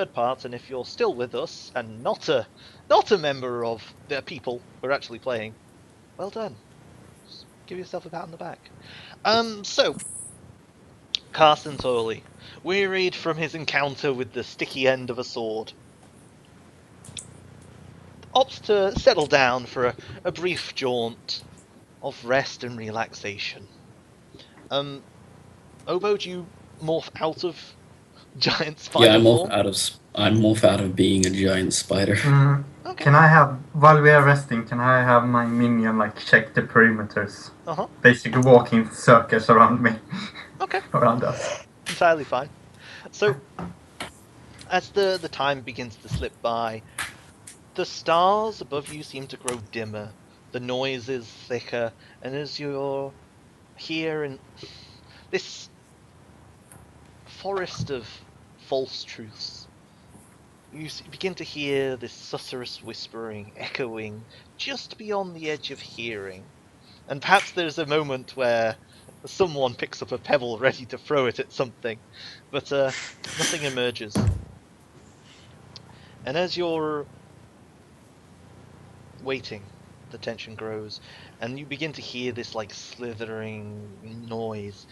part, and if you're still with us and not a member of the people we're actually playing, well done. Just give yourself a pat on the back. So Carson Torley, wearied from his encounter with the sticky end of a sword, opts to settle down for a brief jaunt of rest and relaxation. Obo, do you morph out of giant Yeah, spider form? I'm morph out of being a giant spider. Okay. Can I have, while we are resting, can I have my minion check the perimeters? Uh-huh. Basically walking circles around me. Okay. Around us. Entirely fine. So, as the time begins to slip by, the stars above you seem to grow dimmer, the noise is thicker, and as you're here in this forest of false truths, you begin to hear this susurrus whispering, echoing just beyond the edge of hearing. And perhaps there's a moment where someone picks up a pebble ready to throw it at something, but nothing emerges. And as you're waiting, the tension grows, and you begin to hear this slithering noise.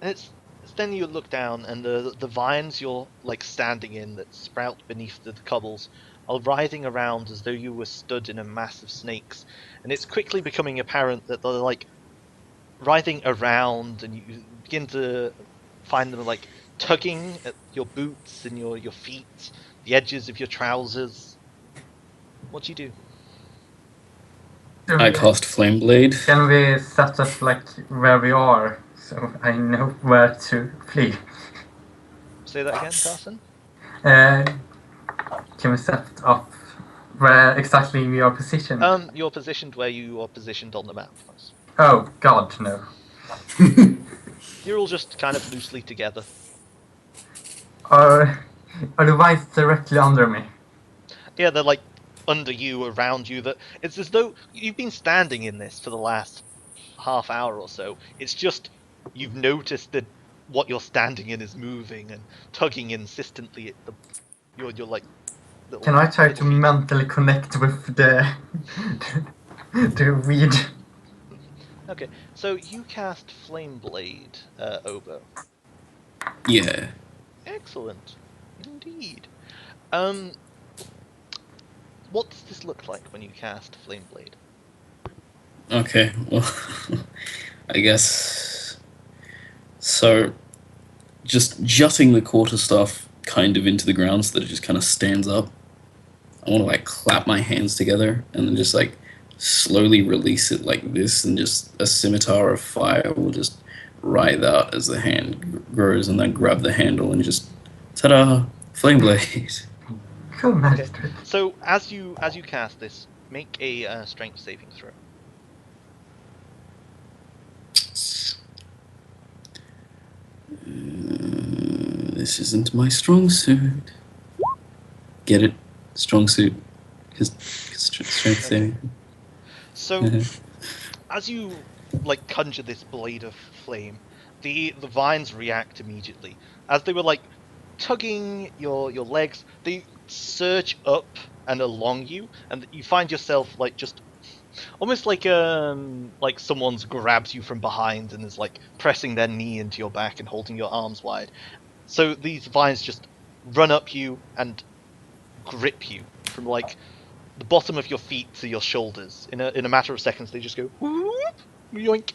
And it's then you look down, and the vines you're standing in that sprout beneath the cobbles are writhing around as though you were stood in a mass of snakes. And it's quickly becoming apparent that they're writhing around, and you begin to find them tugging at your boots and your feet, the edges of your trousers. What do you do? I cast Flame Blade. Can we set up where we are so I know where to flee? Say that again, Carson? Can we set up where exactly we are positioned? You're positioned where you are positioned on the map. Oh God, no. You're all just kind of loosely together. Are the vines directly under me? Yeah, they're under you, around you. That it's as though you've been standing in this for the last half hour or so. It's just you've noticed that what you're standing in is moving and tugging insistently at your little. Can I try to feet. mentally connect with the the weed? Okay, so you cast Flame Blade, Obo. Yeah. Excellent, indeed. What does this look like when you cast Flame Blade? Okay, well, I guess. So, just jutting the quarterstaff kind of into the ground so that it just kind of stands up. I want to clap my hands together and then just slowly release it like this, and just a scimitar of fire will just writhe out as the hand grows, and then grab the handle and just ta-da, Flame Blade. Cool, master. Okay. So as you cast this, make a strength saving throw. This isn't my strong suit. Get it? Strong suit. Because strength saving. So, as you conjure this blade of flame, the vines react immediately. As they were tugging your legs, they surge up and along you, and you find yourself just almost like someone's grabbed you from behind and is pressing their knee into your back and holding your arms wide. So these vines just run up you and grip you from the bottom of your feet to your shoulders. In a matter of seconds, they just go whoop, yoink.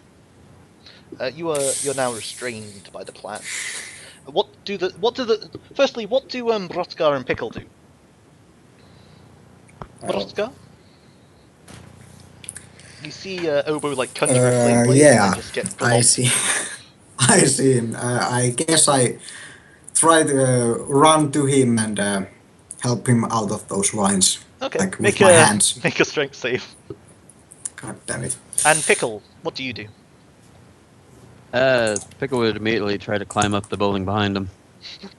You're now restrained by the plan. Firstly, what do Brotkar and Pickle do? Brotkar? You see Obo conjure a flame blade and then just get I see. I see him. I guess I try to run to him and help him out of those vines. Okay, With my hands. Make a strength save. God damn it. And Pickle, what do you do? Pickle would immediately try to climb up the building behind him.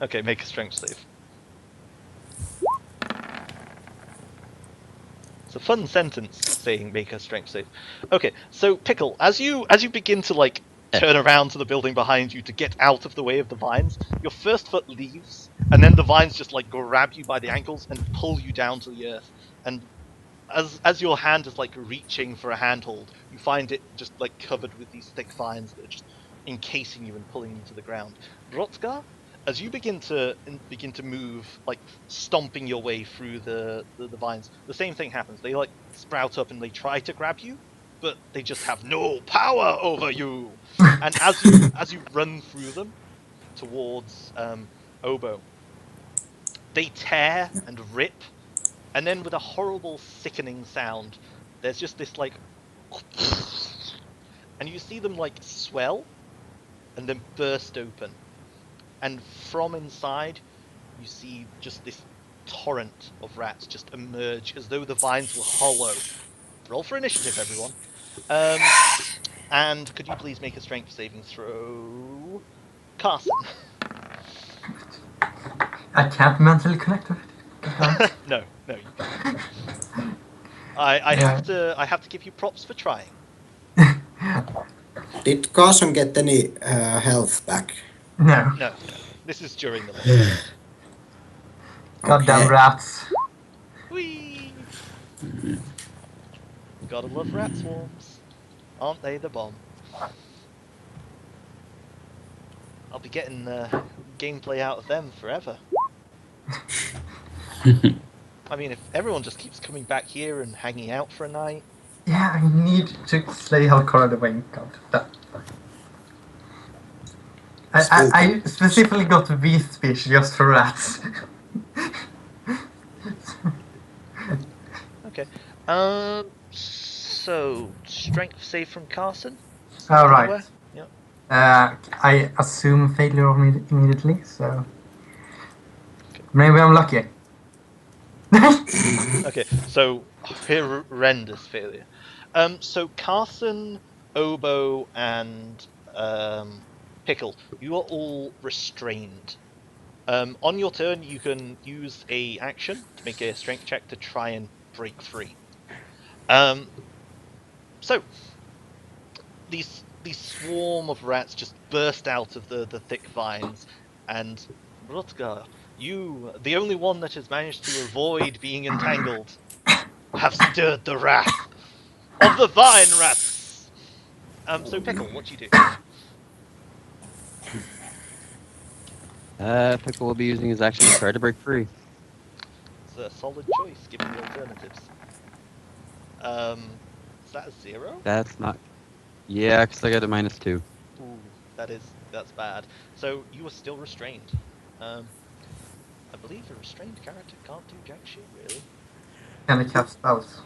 Okay, make a strength save. It's a fun sentence saying make a strength save. Okay, so Pickle, as you begin to turn around to the building behind you to get out of the way of the vines. Your first foot leaves, and then the vines just like grab you by the ankles and pull you down to the earth. And as your hand is like reaching for a handhold, you find it just like covered with these thick vines that are just encasing you and pulling you to the ground. Brotzgar, as you begin to move, like stomping your way through the vines, the same thing happens. They like sprout up and they try to grab you, but they just have no power over you. And as you run through them towards Obo, they tear and rip, and then with a horrible, sickening sound, there's just this like, and you see them like swell, and then burst open, and from inside, you see just this torrent of rats just emerge as though the vines were hollow. Roll for initiative, everyone. And could you please make a strength saving throw, Carson? I can't mentally connect with it. No, you can't. I have to give you props for trying. Did Carson get any health back? No. This is during the level. Goddamn Okay. rats. Whee! Gotta love rat swarms. Aren't they the bomb? I'll be getting gameplay out of them forever. I mean, if everyone just keeps coming back here and hanging out for a night. Yeah, I need to slay Halcora the Winged God. I specifically got V speech just for rats. Okay. So strength save from Carson. Alright. Anywhere? Yep. I assume failure immediately, so maybe I'm lucky. Okay, so horrendous failure. So Carson, Obo, and Pickle, you are all restrained. On your turn, you can use a action to make a strength check to try and break free. So these swarm of rats just burst out of the thick vines, and Rutger, you, the only one that has managed to avoid being entangled, have stirred the wrath of the vine rats. So Pickle, what do you do? Pickle will be using his action to try to break free. It's a solid choice, given the alternatives. Is that a 0? That's not... Yeah, because I got a -2. Ooh, that's bad. So you are still restrained. I believe a restrained character can't do jack shit, really. Can I cast spells?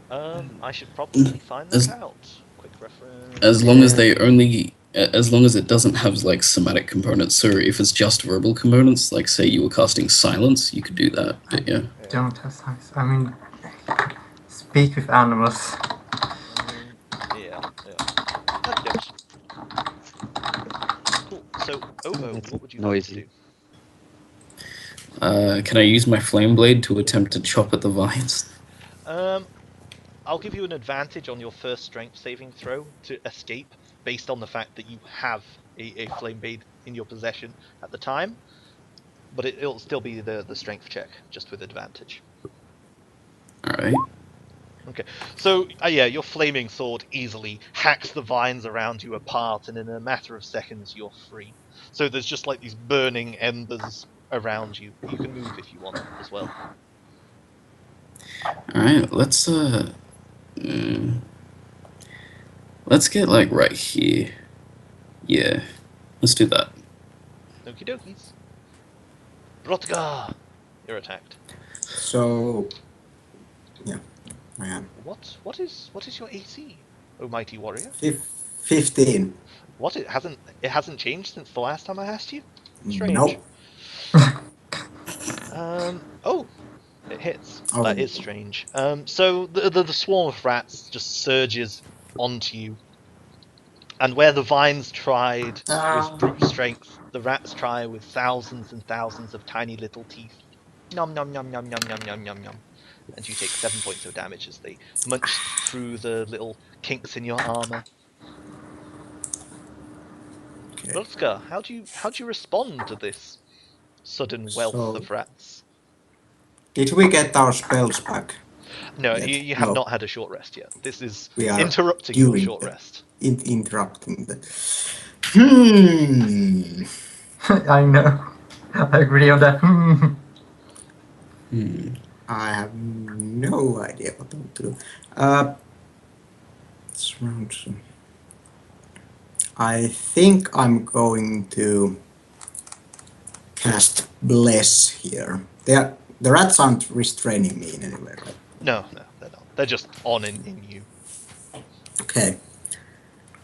I should probably find that out. Quick reference. As long as they only, as long as it doesn't have like somatic components. So if it's just verbal components, like say you were casting silence, you could do that. But yeah. Don't have size. I mean, speak with animals. Yeah. Okay. Cool. So, Obo, what would you like to do? Can I use my flame blade to attempt to chop at the vines? I'll give you an advantage on your first strength saving throw to escape, based on the fact that you have a flame blade in your possession at the time. But it'll still be the strength check, just with advantage. Alright. Okay, so yeah, your flaming sword easily hacks the vines around you apart, and in a matter of seconds you're free. So there's just like these burning embers around you. You can move if you want as well. Alright, let's get like right here. Yeah, let's do that. Okie dokies. Rotgar, you're attacked. So, yeah, I am. What is your AC, O mighty warrior? 15. What, it hasn't changed since the last time I asked you? Strange. Nope. Oh, it hits. Oh. That is strange. So the swarm of rats just surges onto you, and where the vines tried with brute strength, the rats try with thousands and thousands of tiny little teeth. Nom nom nom nom nom nom nom nom nom. And you take 7 points of damage as they munch through the little kinks in your armor. Lutska, how do you respond to this sudden wealth So- of rats? Did we get our spells back? No, Yet. you have No. not had a short rest yet. This is We are interrupting your during short the- rest. Interrupting the. I know. I agree on that. I have no idea what to do. It's round some- I think I'm going to cast Bless here. The rats aren't restraining me in any way, right? No, they're not. They're just on in you. Okay.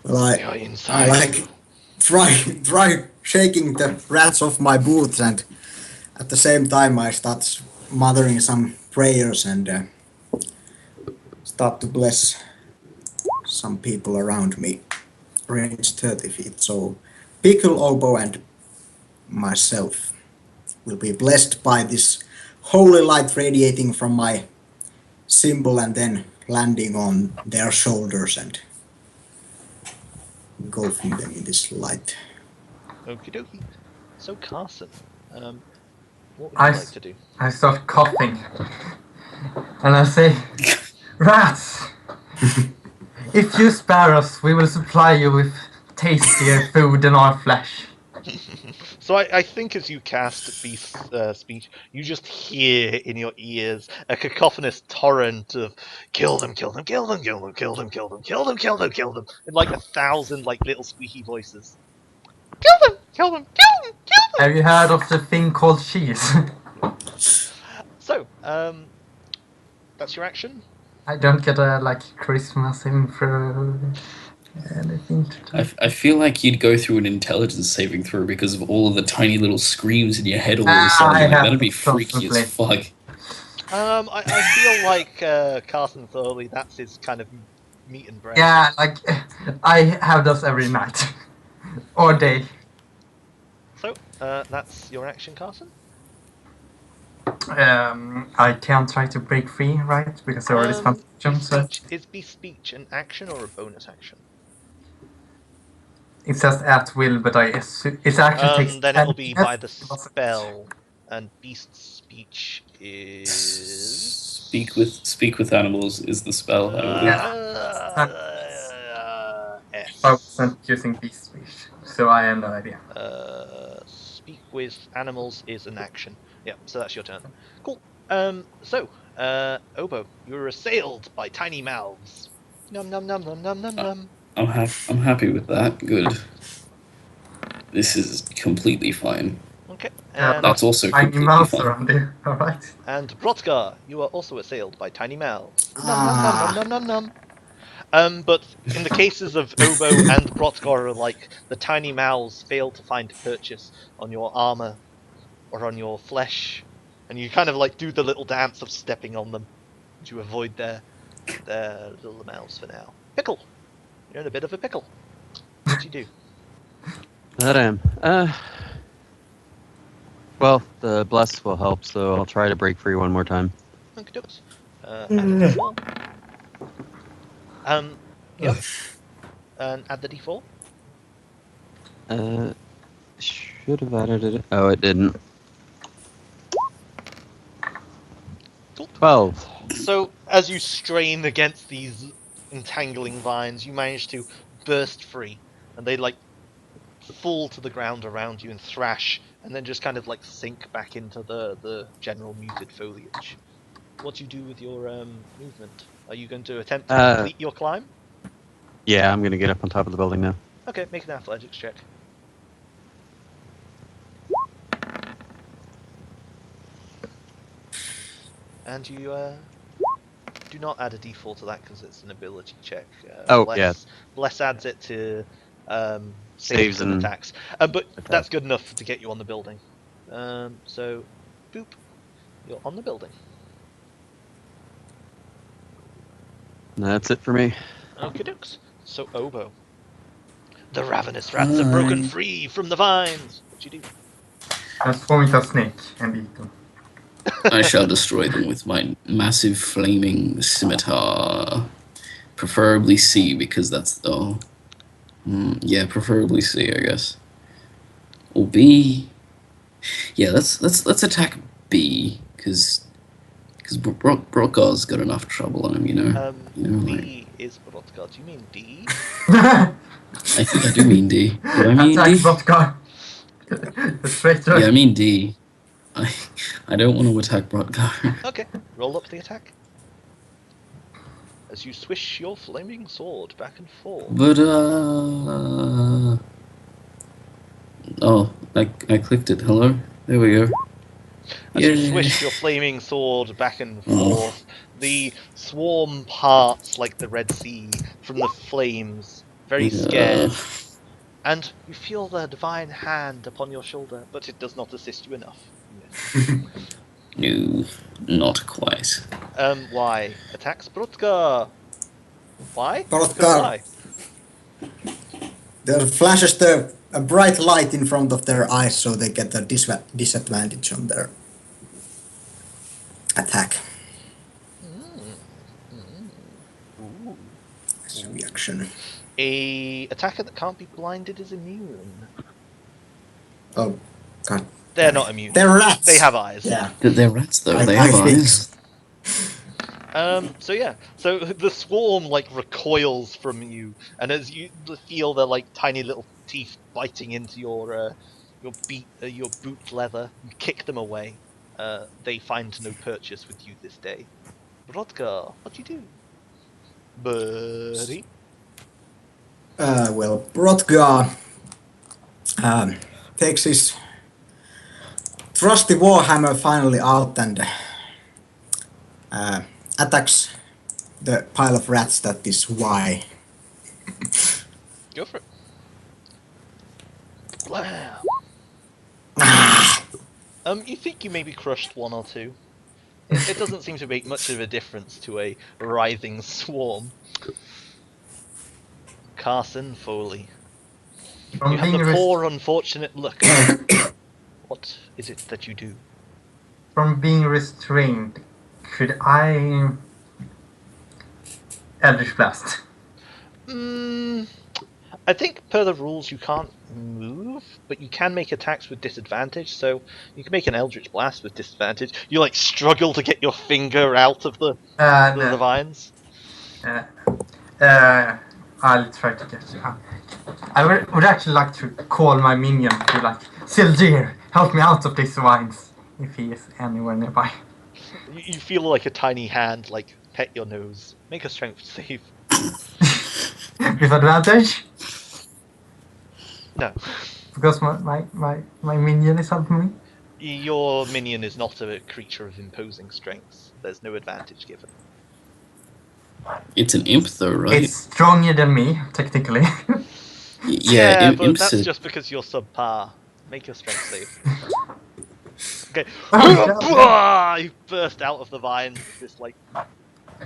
Well, They are I inside. like try shaking the rats off my boots, and at the same time I start muttering some prayers and start to bless some people around me. Range 30 feet. So Pickle, Oboe, and myself will be blessed by this holy light radiating from my symbol and then landing on their shoulders and engulfing them in this light. Okie dokie. So Carson, what would I you s- like to do? I start coughing. And I say, Rats! If you spare us, we will supply you with tastier food than our flesh. So I think as you cast Beast's speech, you just hear in your ears a cacophonous torrent of kill them, kill them, kill them, kill them, kill them, kill them, kill them, kill them, kill them, in like 1,000 like little squeaky voices. Kill them, kill them, kill them, kill them. Have you heard of the thing called cheese? So, that's your action. I don't get a Christmas info, anything to do. I feel like you'd go through an intelligence saving throw because of all of the tiny little screams in your head all of a I sudden. Like, have that'd be to freaky as fuck. I feel like Carson Thorley, that's his kind of meat and bread. Yeah, I have those every night. Or day. So, that's your action, Carson. I can try to break free, right? Because I already spent jump, so Is Beast Speech an action or a bonus action? it says at will, but it actually takes Then 10 it'll be by the minutes. spell, and Beast Speech is... Speak with animals is the spell. I believe. S. I wasn't using beast speech, so I have no idea. Speak with animals is an action. Yeah, so that's your turn. Cool. So, Obo, you're assailed by tiny mouths. Num num num num num num num. I'm happy with that. Good. This is completely fine. Okay. Yeah, And, That's also Tiny completely mouth fine. around here, alright? and Brotkar, you are also assailed by tiny mouths. Num Ah. num num num num num. But in the cases of Obo and Brotkar, like the tiny mouths fail to find purchase on your armor or on your flesh, and you kind of like do the little dance of stepping on them to avoid their little mouths for now. Pickle, you're in a bit of a pickle. What'd you do? That I am. Well, the bless will help, so I'll try to break free one more time. Okie dokes. Add a d4. Yep. And add the d4. Should have added it. Oh, it didn't. Cool. 12. So as you strain against these entangling vines, you manage to burst free, and they like fall to the ground around you and thrash, and then just kind of like sink back into the general muted foliage. What do you do with your movement? Are you going to attempt to complete your climb? Yeah, I'm gonna get up on top of the building now. Okay, make an athletics check. And you do not add a d4 to that because it's an ability check. Bless adds it to saves and and attacks. But attacks. that's good enough to get you on the building. So, boop, you're on the building. That's it for me. Okie dokes. So, Obo. The ravenous rats have broken Hi. free from the vines. What you do? Transform into a snake and eat them. I shall destroy them with my massive flaming scimitar. Preferably C, because that's the... yeah, preferably C, I guess. Or B. Yeah, let's attack B because Brockgar's got enough trouble on him, you know. B is Brodgar. Do you mean D? I think I do mean D. Do I mean Attack D? Brodgar. The traitor. Yeah, I mean D. I don't want to attack Brockgar. Okay, roll up the attack. As you swish your flaming sword back and forth. But oh, I clicked it. Hello, there we go. As you Yay. swish your flaming sword back and Oh. forth, the swarm parts like the Red Sea from the flames, very scared. And you feel the divine hand upon your shoulder, but it does not assist you enough. No, not quite. Why? Attacks Brodgar. Why? Brodgar. Because why? There flashes a bright light in front of their eyes, so they get a disadvantage on their attack. As a reaction. A attacker that can't be blinded is immune. Oh, God. They're not immune. They're rats! They have eyes. Yeah. They're rats though. They I have think eyes. So yeah, so the swarm like recoils from you, and as you feel their like tiny little teeth biting into your boot leather, you kick them away. They find no purchase with you this day. Brodgar, what do you do, buddy? Well, Brodgar takes his trusty warhammer finally out and attacks the pile of rats that is Y. Go for it. Wow. You think you maybe crushed one or two. It doesn't seem to make much of a difference to a writhing swarm. Carson Foley. From You have being the poor, unfortunate look. What is it that you do? from being restrained, could I Eldritch Blast? I think per the rules you can't move, but you can make attacks with disadvantage, so you can make an Eldritch Blast with disadvantage. You like struggle to get your finger out of the No. vines. I'll try to get you. I would actually like to call my minion to like, Sildir, help me out of these vines, if he is anywhere nearby. You feel like a tiny hand like pet your nose. Make a strength save. With advantage? No. Because my minion is helping me? Your minion is not a creature of imposing strengths. There's no advantage given. It's an imp though, right? It's stronger than me, technically. Yeah, but imps that's are... just because you're subpar. Make your strength save. Okay. Oh, You burst out of the vines with this like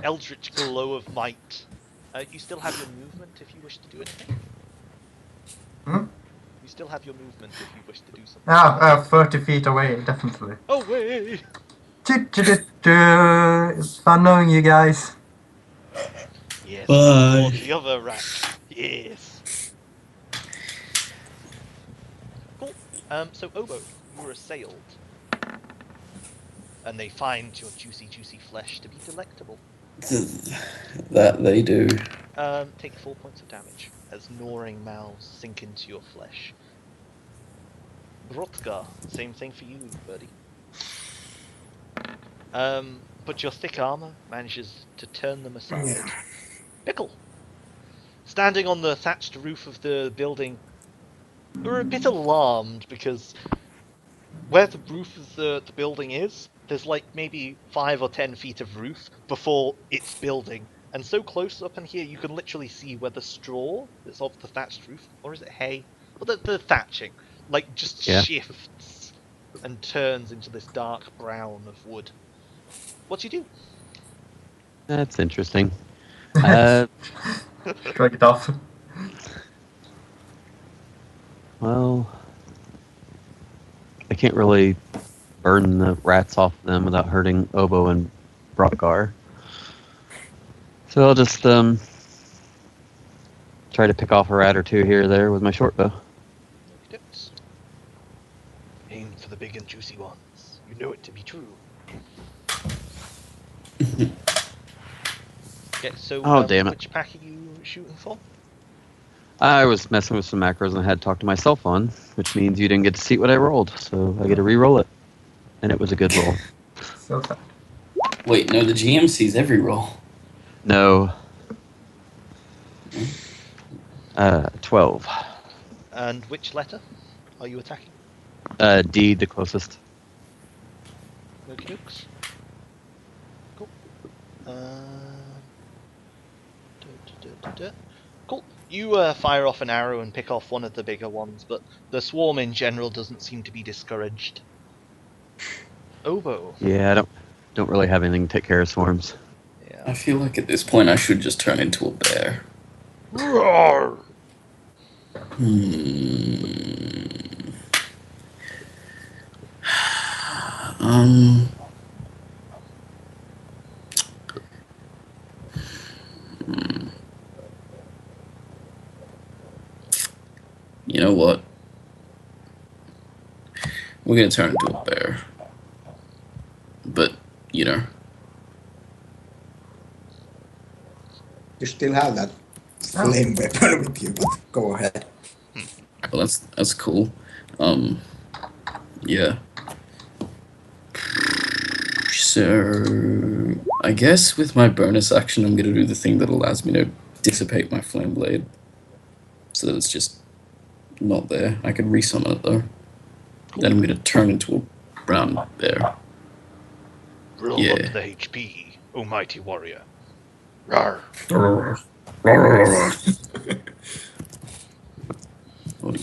eldritch glow of might. You still have your movement if you wish to do anything. Hmm? You still have your movement if you wish to do something. 30 feet away, definitely. Oh wait! It's fun knowing you guys. Yes. Bye. Or the other rat. Yes. Cool. So Obo, you were assailed, and they find your juicy flesh to be delectable. That they do. Take 4 points of damage as gnawing mouths sink into your flesh. Brodgar, same thing for you, buddy. But your thick armor manages to turn them aside. Yeah. Pickle, standing on the thatched roof of the building, you're a bit alarmed because where the roof of the building is, there's like maybe 5 or 10 feet of roof before it's building. And so close up in here, you can literally see where the straw that's off the thatched roof, or is it hay? Well, the thatching, like just shifts and turns into this dark brown of wood. What do you do? That's interesting. Strike it off. Well, I can't really burn the rats off them without hurting Obo and Brodgar. So I'll just try to pick off a rat or two here or there with my short bow. big and juicy ones. You know it to be true. Okay, so Oh, damn it. which pack are you shooting for? I was messing with some macros and I had to talk to myself on, which means you didn't get to see what I rolled, so I get to re-roll it. And it was a good roll. So sad. Wait, no, the GM sees every roll. No. 12. And which letter are you attacking? D, the closest. Okie dokes. Cool. Cool. You fire off an arrow and pick off one of the bigger ones, but the swarm in general doesn't seem to be discouraged. Oboe. Yeah, I don't really have anything to take care of swarms. I Yeah. feel like at this point I should just turn into a bear. Roar! Um. You know what? We're gonna turn into a bear. But, you know. You still have that flame weapon with you, but go ahead. Well, that's cool. Yeah. So, I guess with my bonus action, I'm gonna do the thing that allows me to dissipate my flame blade, so that it's just not there. I could resummon it though. Then I'm gonna turn into a brown bear. Roll Yeah. up the HP, O mighty warrior. Rawr.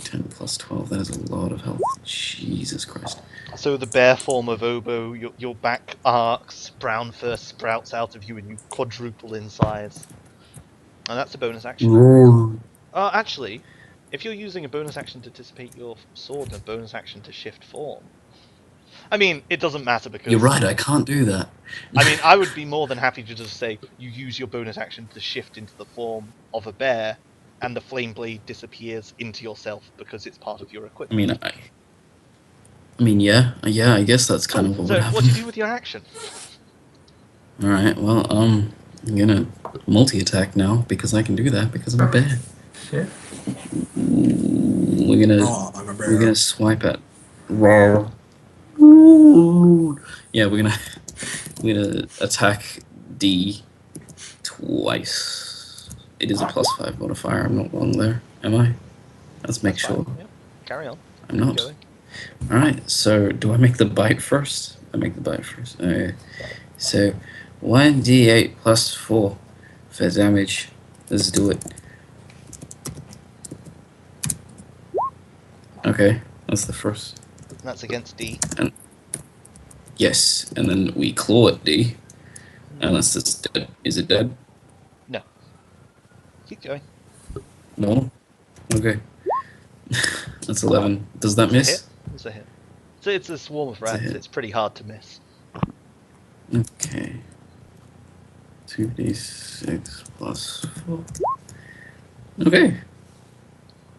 10 plus 12. That is a lot of health. Jesus Christ. So the bear form of Oboe, your back arcs, brown fur sprouts out of you, and you quadruple in size. And that's a bonus action. Actually, if you're using a bonus action to dissipate your sword and a bonus action to shift form, I mean, it doesn't matter because... You're right, I can't do that. I mean, I would be more than happy to just say you use your bonus action to shift into the form of a bear, and the flame blade disappears into yourself because it's part of your equipment. I mean, yeah, I guess that's kind of what So, would happen. what do you do with your action? Alright, well, I'm gonna multi-attack now, because I can do that, because I'm a bear. Shit. We're gonna... Oh, I'm a bear. We're gonna swipe at raw. Yeah, we're gonna attack D twice. It is a +5 modifier. I'm not wrong there, am I? Let's make That's sure. fine, yeah. Carry on. I'm not. Going. All right. So do I make the bite first? I make the bite first. So 1d8 plus 4 for damage. Let's do it. Okay, that's the first. And that's against D. Yes, and then we claw at D. Unless it's dead. Is it dead? No. Keep going. No? Okay. That's 11. Does that miss? It's a hit. So it's a swarm of rats. hit. It's pretty hard to miss. Okay. 2d6 plus 4. Okay.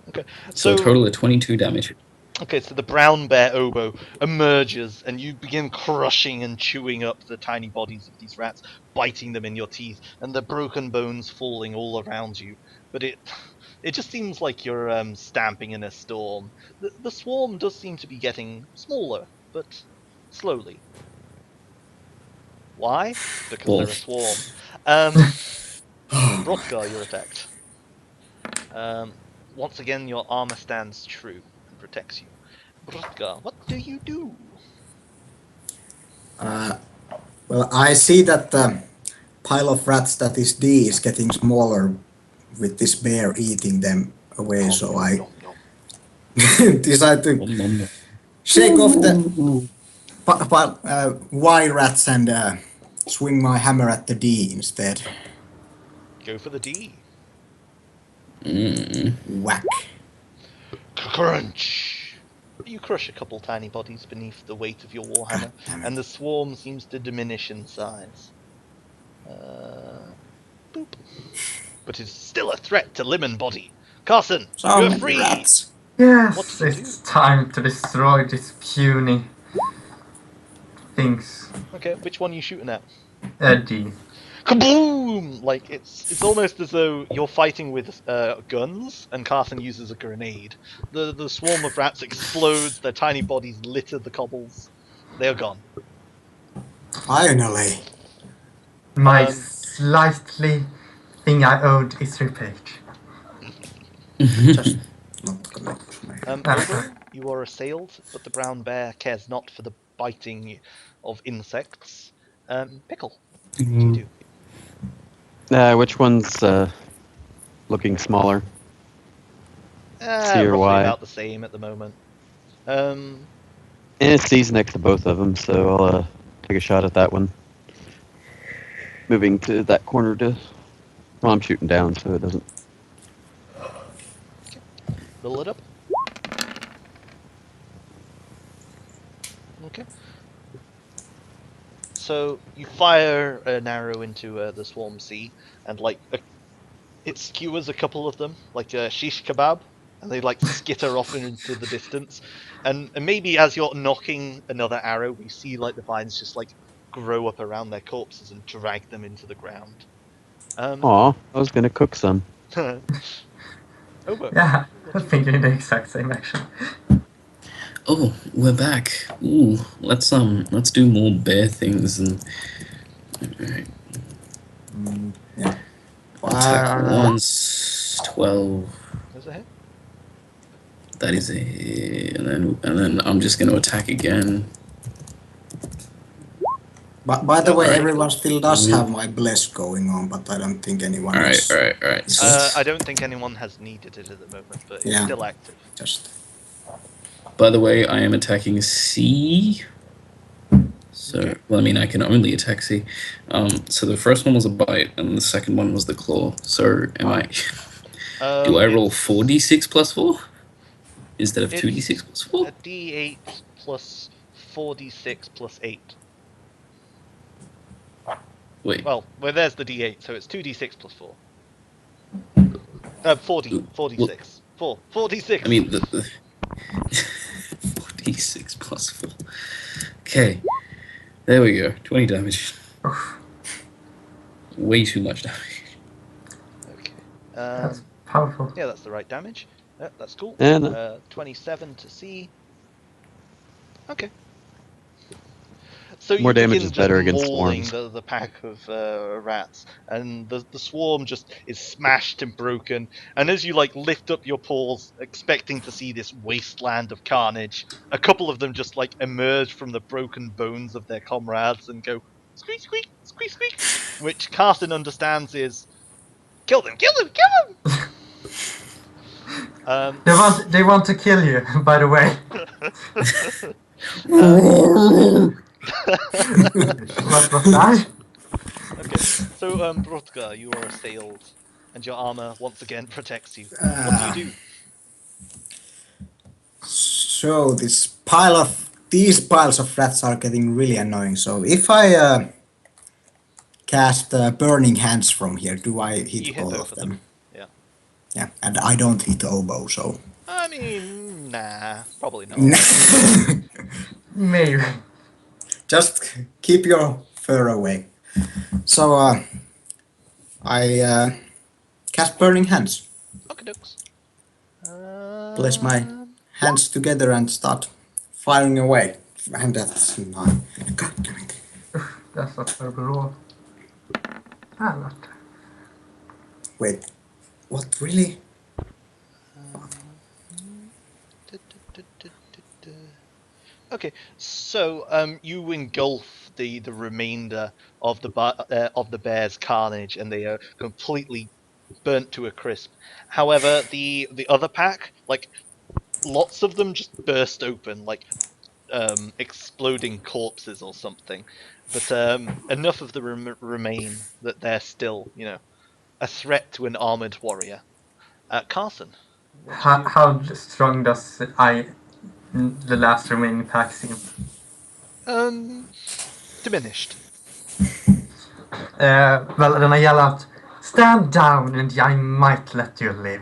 Okay. So a total of 22 damage. Okay, so the brown bear Oboe emerges, and you begin crushing and chewing up the tiny bodies of these rats, biting them in your teeth, and the broken bones falling all around you. But it just seems like you're stamping in a storm. The swarm does seem to be getting smaller, but slowly. Why? Because they're a swarm. Hrothgar, you're attacked. Once again, your armor stands true and protects you. Hrothgar, what do you do? Well, I see that the pile of rats that is D is getting smaller with this bear eating them away, so I decide to shake off the Y rats and swing my hammer at the D instead. Go for the D. Whack. Crunch! You crush a couple tiny bodies beneath the weight of your warhammer, Damn it. and the swarm seems to diminish in size. Boop. But it's still a threat to limb and body. Carson, So you're many free! rats. Yes, did you it's time to destroy these puny things. Okay, which one are you shooting at? Eddie. Kaboom! Like it's almost as though you're fighting with guns, and Carson uses a grenade. The swarm of rats explodes. Their tiny bodies litter the cobbles. They are gone. Finally. My Um, slightly thing I owed is repaid. Just not gonna push my Obo, you are assailed, but the brown bear cares not for the biting of insects. Pickle, what do you do? Which one's looking smaller? C or Roughly Y? about the same at the moment. And C's next to both of them, so I'll take a shot at that one. Moving to that corner to... Well, I'm shooting down, so it doesn't... Roll it up. Okay. So you fire an arrow into the swarm sea, and like it skewers a couple of them, like a shish kebab, and they like skitter off into the distance. And maybe as you're knocking another arrow, we see like the vines just like grow up around their corpses and drag them into the ground. Aw, I was gonna cook some. Obo. Yeah, I'm thinking the exact same action. Oh, we're back. Ooh, let's do more bear things and. Alright. Yeah. Attack once, 12. There's a hit. That is a hit, and then I'm just gonna attack again. But by the way, Alright. everyone still does have my bless going on, but I don't think anyone else. Alright. So, I don't think anyone has needed it at the moment, but it's Yeah. still active. Just by the way, I am attacking C. So, Okay. well, I mean, I can only attack C. So the first one was a bite, and the second one was the claw. So, do I roll 4d6 plus 4 instead of 2d6 plus 4? A d8 plus 4d6 plus 8. Wait. Well, there's the d8, so it's 2d6 plus 4. 4d6. 4d6. I mean, the 4d6 plus 4. Okay. There we go. 20 damage. Way too much damage. Okay. That's powerful. Yeah, that's the right damage. That's cool. And 27 to C. Okay. So More you damage begin is better just against mauling swarms. the pack of rats, and the swarm just is smashed and broken. And as you like lift up your paws, expecting to see this wasteland of carnage, a couple of them just like emerge from the broken bones of their comrades and go squeak, squeak, squeak, squeak, which Carson understands is kill them, kill them, kill them. They want to kill you, by the way. What was that? Okay, so Brotka, you are assailed, and your armor once again protects you. What do you do? so these piles of rats are getting really annoying. So if I cast Burning Hands from here, do I hit You hit all both of them? Yeah. Yeah, and I don't hit Oboe, so. I mean, nah, probably not. Maybe. Just keep your fur away. So I cast Burning Hands. Okay, dokes. Place my hands together and start firing away. And that's 9. God damn it. That's a terrible roll. What? Wait, what, really? Okay, so you engulf the remainder of the bear's carnage, and they are completely burnt to a crisp. However, the other pack, like lots of them, just burst open, like exploding corpses or something. But enough of them remain that they're still, a threat to an armored warrior. Carson. How strong does the last remaining pack seem? Diminished. Well, then I yell out, "Stand down and I might let you live."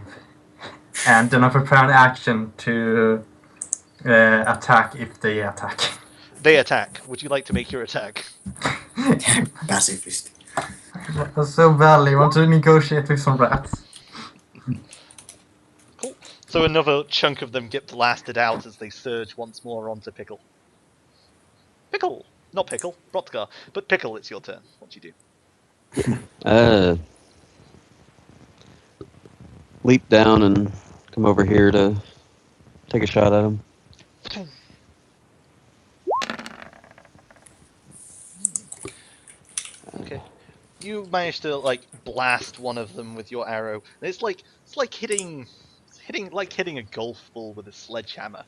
And then I prepare an action to attack if they attack. They attack. Would you like to make your attack? Pacifist. So badly want to negotiate with some rats. Cool. So another chunk of them get blasted out as they surge once more onto Pickle. Pickle! Not Pickle, Brodgar. But Pickle, it's your turn. What do you do? Leap down and come over here to take a shot at him. Okay. You manage to like blast one of them with your arrow. And it's like hitting a golf ball with a sledgehammer.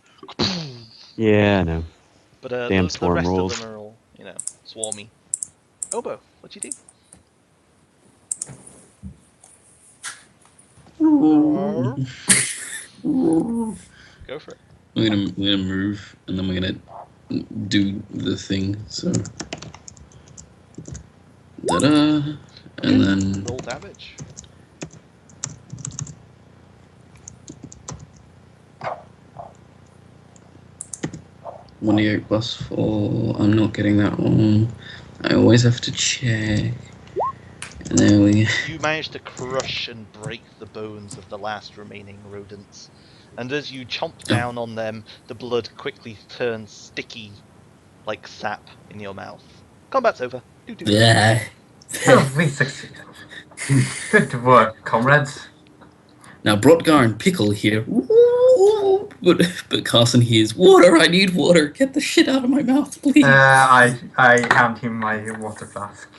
Yeah, I know. But Damn the swarm rest rules. of them are all, swarmy. Obo, what do you do? Go for it. We're gonna move, and then we're gonna do the thing. So, da-da, and then Roll damage. one d8 plus 4. I'm not getting that one. I always have to check. And there we. You manage to crush and break the bones of the last remaining rodents. And as you chomp down on them, the blood quickly turns sticky, like sap in your mouth. Combat's over. Do-do. Yeah. Oh, we succeeded. Good work, comrades. Now Brodgar and Pickle here. But Carson hears water. I need water. Get the shit out of my mouth, please. I hand him my water flask.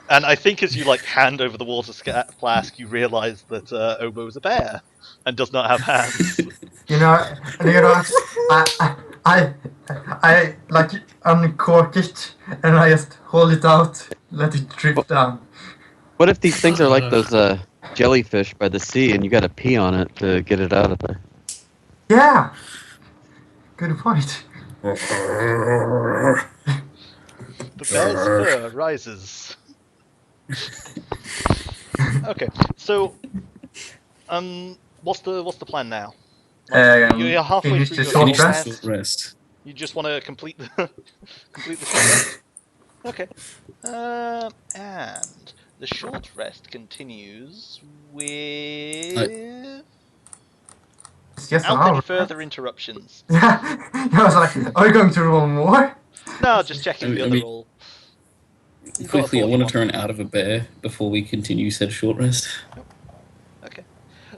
And I think as you hand over the water flask, you realise that Obo is a bear and does not have hands. I like uncork it and I just hold it out, let it drip down. What if these things are like those jellyfish by the sea and you gotta pee on it to get it out of there? Yeah. Good point. The bear's fur rises. Okay, so what's the plan now? You're halfway finish through the your short short rest. rest. Rest. You just want to complete the complete the short rest. Okay, and the short rest continues with It's just an without any hour. further interruptions. I was like, are you going to roll more? No, just checking I the other mean- roll. You've got a Quickly, I want to 41. turn out of a bear before we continue said short rest. Okay,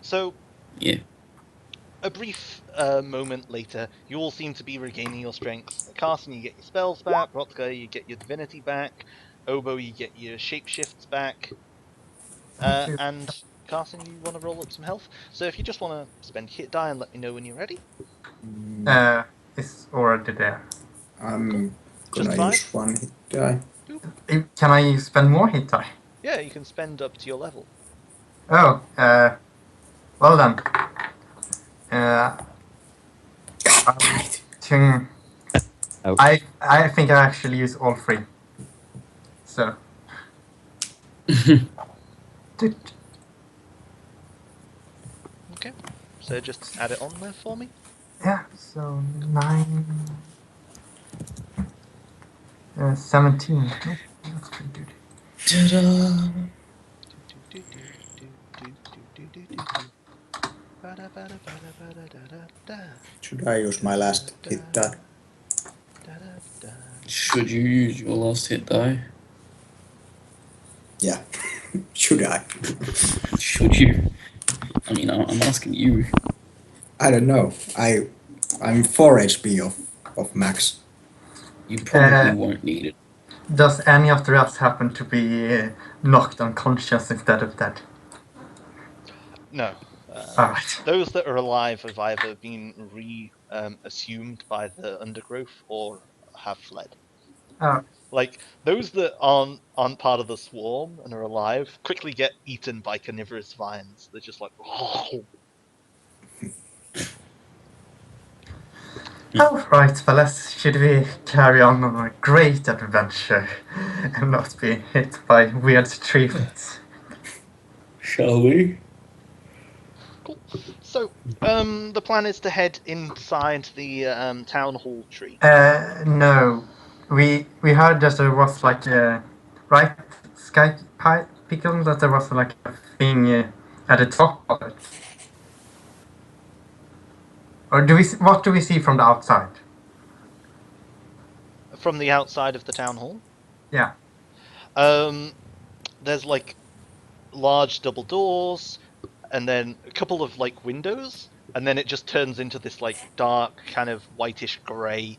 so Yeah. a brief moment later, you all seem to be regaining your strength. Carson, you get your spells back. Rotgar, you get your divinity back. Obo, you get your shapeshifts back. And Carson, you want to roll up some health. So if you just want to spend hit die and let me know when you're ready. It's already there. I'm Just gonna use five? one hit die. Can I spend more hit die? Yeah, you can spend up to your level. Oh, well then. God damn it. I think I actually use all three. So. Okay. So just add it on there for me. Yeah, so 9. 17. Oh, that's pretty good. Ta-da! Should I use my last hit die? Should you use your last hit die? Yeah. Should I? Should you? I mean, I'm asking you. I don't know. I'm 4 HP of max. You probably won't need it. Does any of the rats happen to be knocked unconscious instead of dead? No. Alright. Those that are alive have either been assumed by the undergrowth or have fled. Oh. Like those that aren't part of the swarm and are alive quickly get eaten by carnivorous vines. They're just like, oh. Alright, fellas, should we carry on a great adventure and not be hit by weird treatments? Shall we? Cool. So, the plan is to head inside the town hall tree. No. We heard that there was like a right Sky Pickle that there was like a thing at the top of it. Or what do we see from the outside? From the outside of the town hall, Yeah. there's like large double doors, and then a couple of like windows, and then it just turns into this like dark kind of whitish grey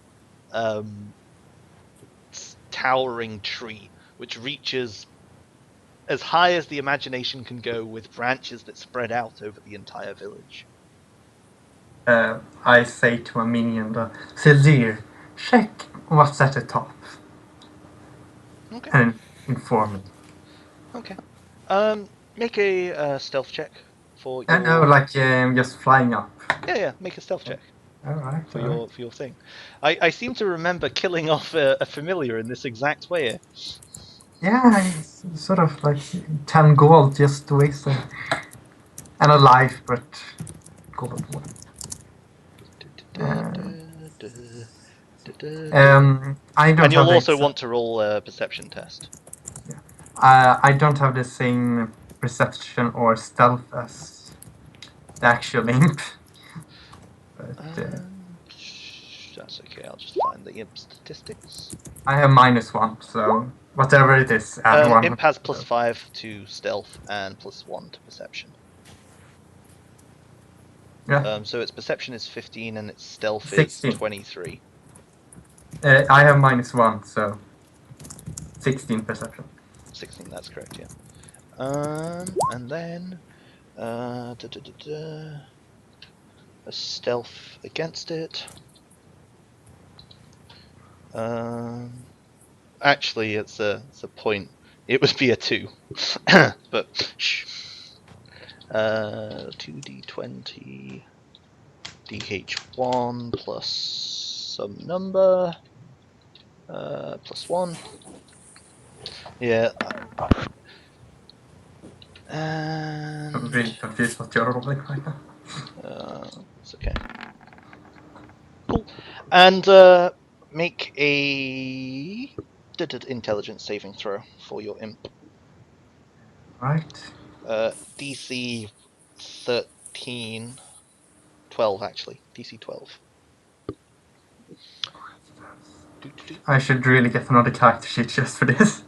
towering tree which reaches as high as the imagination can go, with branches that spread out over the entire village. I say to a minion, Sildir, check what's at the top. Okay. And inform me. Okay. Make a stealth check for your. No, like just flying up. Yeah, make a stealth check Alright. for your thing. I seem to remember killing off a familiar in this exact way. Yeah, it's sort of like 10 gold just wasted. And a life, but gold. I don't And you'll have also want to roll a perception test. I don't have the same perception or stealth as the actual imp. But That's okay, I'll just find the imp statistics. I have -1, so whatever it is, add 1. Imp has +5 to stealth and +1 to perception. Yeah. So its perception is 15 and its stealth 16. is 23. I have -1, so 16 perception. 16, that's correct, yeah. And then a stealth against it. Actually, it's a point. It would be a 2, but shh. 2d20 dh1 plus some number +1. Yeah. And I'm really confused what you're rolling right now. it's okay. Cool. And make a intelligence saving throw for your imp. Right. DC 13, 12 actually. DC 12. I should really get another character sheet just for this.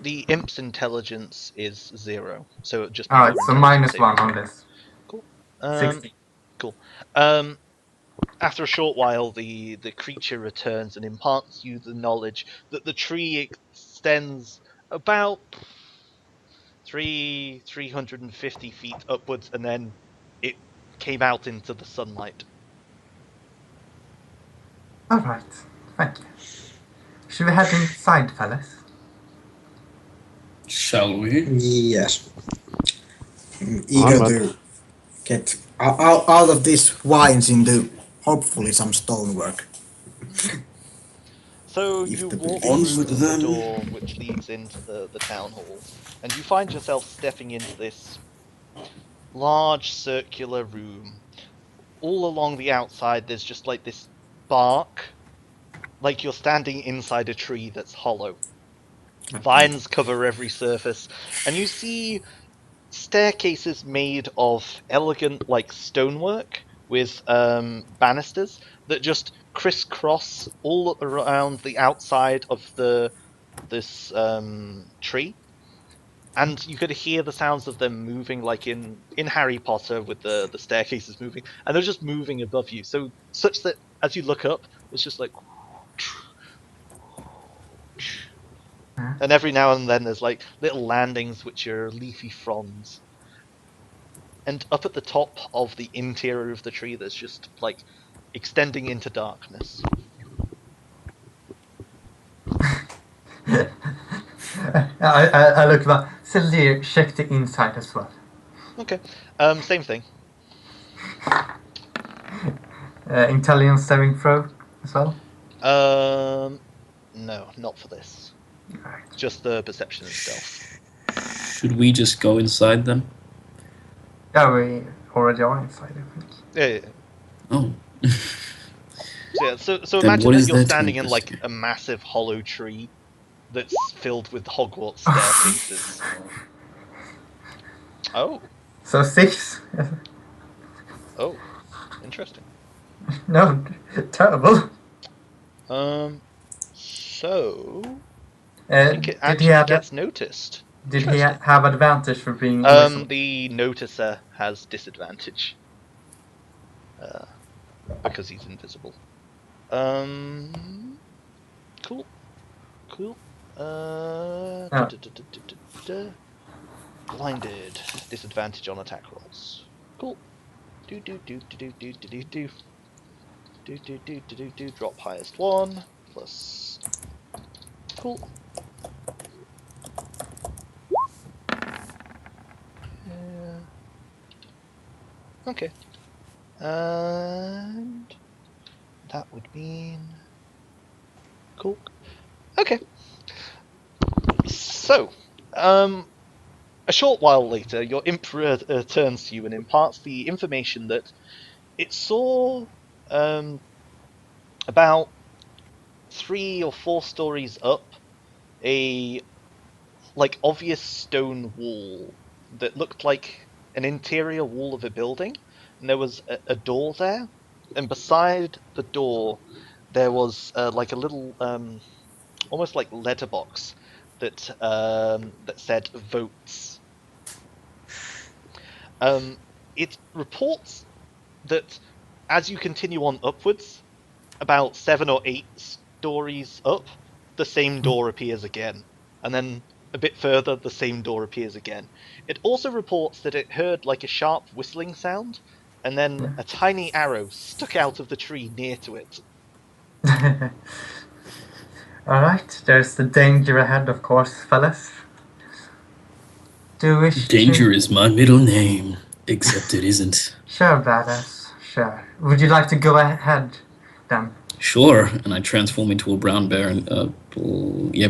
The imp's intelligence is 0, so it just. Alright, so -1 on this. Cool. 60. Cool. After a short while, the creature returns and imparts you the knowledge that the tree extends about 350 feet upwards, and then it came out into the sunlight. Alright, thank you. Should we head inside, fellas? Shall we? Yes. I'm eager to get out of these vines into hopefully some stonework. So If you the walk police- through Onward the then. door which leads into the town hall, and you find yourself stepping into this large circular room. All along the outside there's just like this bark, like you're standing inside a tree that's hollow. Vines cover every surface, and you see staircases made of elegant like stonework with banisters that just crisscross all around the outside of this tree, and you could hear the sounds of them moving, like in Harry Potter with the staircases moving, and they're just moving above you, so such that as you look up, it's just like. And every now and then there's like little landings which are leafy fronds. And up at the top of the interior of the tree there's just like extending into darkness. I look back. Sildir, check the inside as well. Okay. Same thing. Intelligence saving throw as well? No, not for this. Right. Just the perception and stealth. Should we just go inside them? Yeah, already are inside, I think. Yeah. Oh. So Then imagine what that is you're there to standing in like investigate? a massive hollow tree that's filled with Hogwarts staircases. Oh, So 6. oh, interesting. No, terrible. So I think it Did he actually have gets noticed. Did he Interesting. have advantage for being invisible? The noticer has disadvantage. Because he's invisible. Cool. Cool. Blinded. Disadvantage on attack rolls. Cool. Do. Drop highest one. Plus. Cool. Yeah. Okay. And that would mean. Cool. Okay. So, a short while later, your imp turns to you and imparts the information that it saw about 3 or 4 stories up a obvious stone wall that looked like an interior wall of a building, and there was a door there, and beside the door there was like a little almost like letterbox that said votes. It reports that as you continue on upwards, about 7 or 8 stories up, the same door appears again, and then a bit further, the same door appears again. It also reports that it heard like a sharp whistling sound, and then a tiny arrow stuck out of the tree near to it. Alright, there's the danger ahead, of course, fellas. Do you wish Danger to... is my middle name, except it isn't. Sure, badass. Sure. Would you like to go ahead, then? Sure, and I transform into a brown bear and